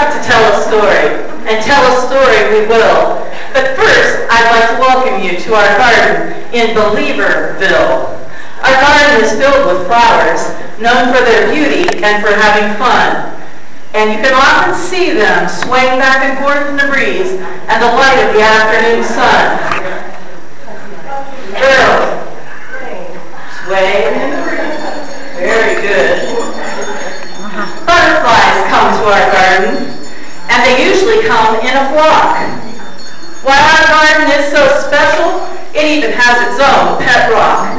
have to tell a story, and tell a story we will. But first, I'd like to welcome you to our garden in Believerville. Our garden is filled with flowers, known for their beauty and for having fun. And you can often see them swaying back and forth in the breeze and the light of the afternoon sun. Earl, sway in the breeze. Very good. Butterflies come to our garden, and they usually come in a flock. While our garden is so special, it even has its own pet rock.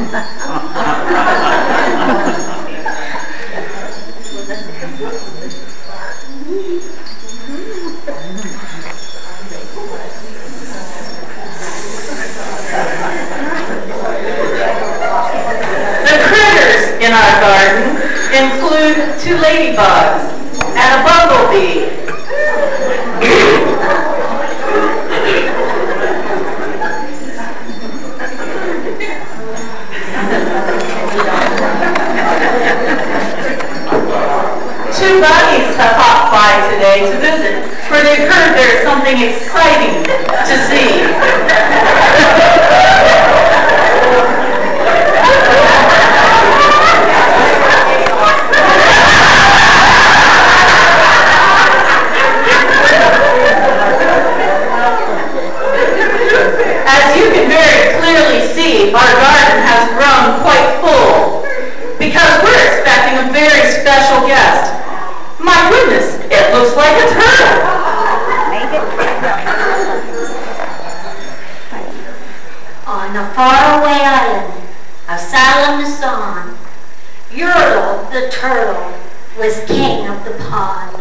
The critters in our garden include 2 ladybugs and a bumblebee. Two bunnies have popped by today to visit, for they've heard there's something exciting to see. As you can very clearly see, our garden has grown quite full because we're expecting a very special guest. My goodness, it looks like a turtle. On a faraway island of Salamasan, Yertle the turtle was king of the pond.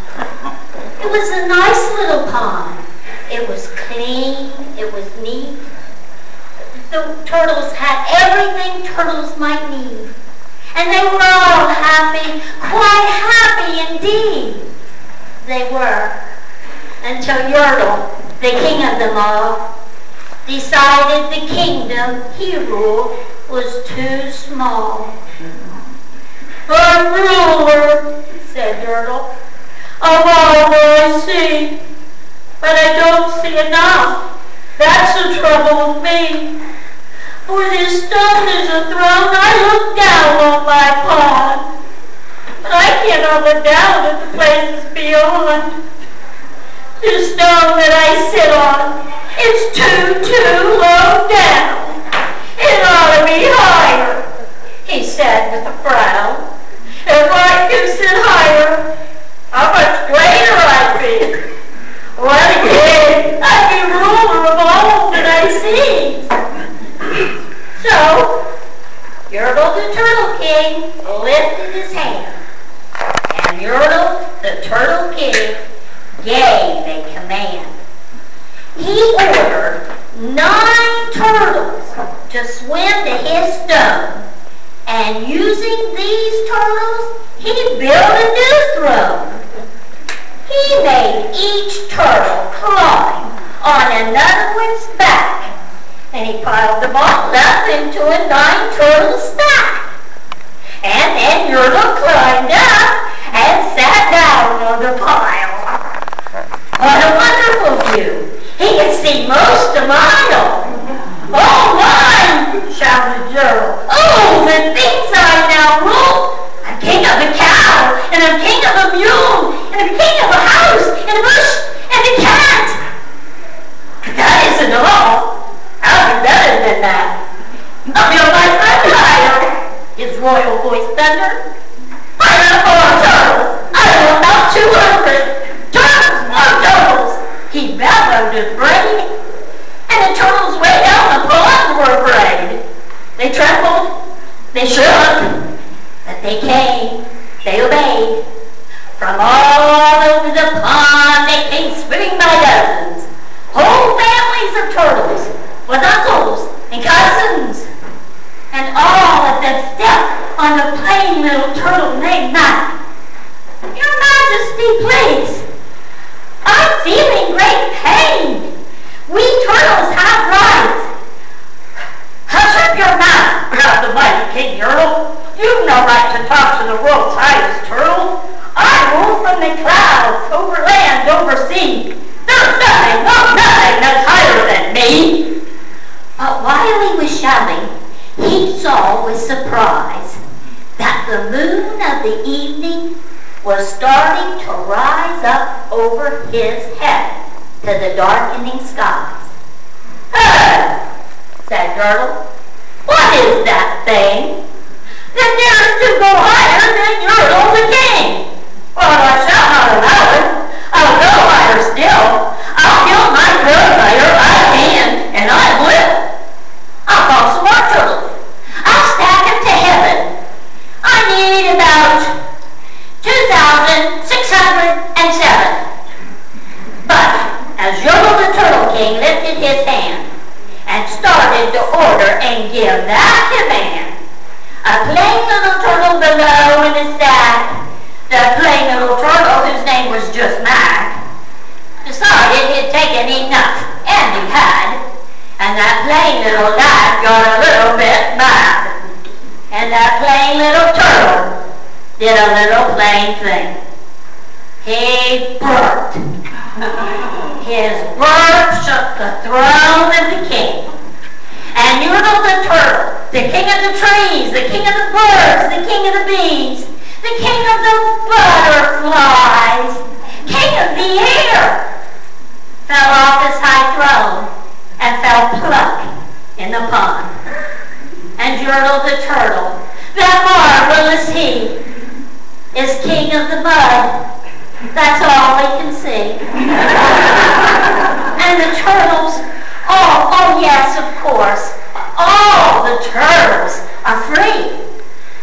It was a nice little pond. It was clean, it was neat. The turtles had everything turtles might need. And they were all happy, quite happy indeed. They were, until Yertle, the king of them all, decided the kingdom he ruled was too small. "I'm ruler," said Yertle, "of all that I see, but I don't see enough. That's the trouble with me. For this stone is a throne, I look down on my pond, but I cannot look down at the places beyond. This stone that I sit on is too low down. It ought to be higher," he said with a frown. "If I could sit higher, how much greater I'd be. What again? I'd be ruler of all that I see." So, Yertle the Turtle King lifted his hand, and Yertle the Turtle King gave a command. He ordered 9 turtles to swim to his stone, and using these turtles, he built a new throne. He made each turtle climb on another one's back, and he piled them all up into a 9-turtle stack. And then Yertle climbed up and sat down on the pile. What a wonderful view! He could see most a mile. "Oh, my!" shouted Yertle. "Oh, the things I now rule! I'm king of a cow, and I'm king of a mule, and I'm king of a house, and a bush, and a cat. But that isn't all. I'll be better than that. I'll build my friend higher," his royal voice thundered. "I'm a 4 turtles. I will out 200. Turtles, more turtles," he bellowed afraid. And the turtles way down the pond were afraid. They trembled, they shook, but they came, they obeyed. From all over the pond they came swimming by dozens. Whole families of turtles, with uncles and cousins, and all of them stepped on the plain little turtle named Matt. "Your Majesty, please, I'm feeling great pain. We turtles have rights." "Hush up your mouth," growled the mighty King Yertle. "You've no right to talk to the world's highest turtle. I rule from the clouds, over land, over coming, he saw with surprise that the moon of the evening was starting to rise up over his head to the darkening skies. "Hey," said Turtle, "what is that thing that dares to go higher than Yertle the king?" "Well, I shall not allow it. I'll go higher still. I'll kill my throne by your right hand, and I will. I'll call some more turtles. I'll stack them to heaven. I need about 2,607. But as Yertle the Turtle King lifted his hand and started to order and give that command, a plain little turtle below in his sack, the plain little turtle whose name was just Mac, decided he'd taken enough, and he had, and that plain little lad got a little bit mad, and that plain little turtle did a little plain thing. He burped. His burp shook the throne of the king. And Yertle the turtle, the king of the trees, the king of the birds, the king of the bees, the king of the butterflies, king of the air, fell off his high throne and fell plump in the pond. And Yertle the turtle, that marvelous he, is king of the mud. That's all we can see. And the turtles, oh yes, of course, all the turtles are free,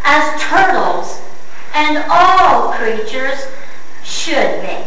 as turtles and all creatures should be.